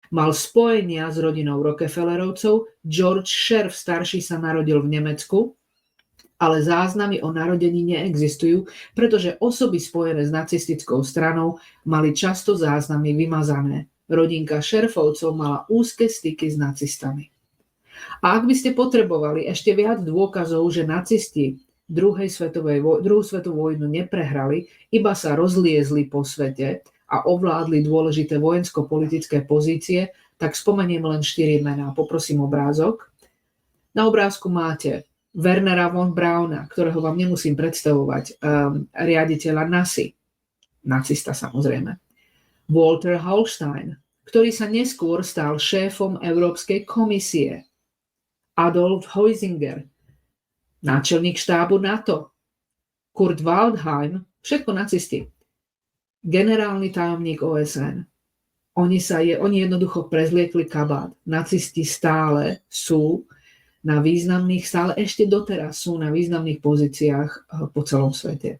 Mal spojenia s rodinou Rockefellerovcov. George Scherf starší sa narodil v Nemecku, ale záznamy o narodení neexistujú, pretože osoby spojené s nacistickou stranou mali často záznamy vymazané. Rodinka Scherfovcov mala úzke styky s nacistami. A ak by ste potrebovali ešte viac dôkazov, že nacisti druhú svetovú vojnu neprehrali, iba sa rozliezli po svete a ovládli dôležité vojensko-politické pozície, tak spomeniem len 4 mená. Poprosím obrázok. Na obrázku máte Wernera von Brauna, ktorého vám nemusím predstavovať, riaditeľa NASI, nacista samozrejme. Walter Hallstein, ktorý sa neskôr stal šéfom Európskej komisie. Adolf Huizinger, náčelník štábu NATO. Kurt Waldheim, všetko nacisti. Generálny tajomník OSN. Oni jednoducho prezliekli kabát. Nacisti stále ešte doteraz sú na významných pozíciách po celom svete.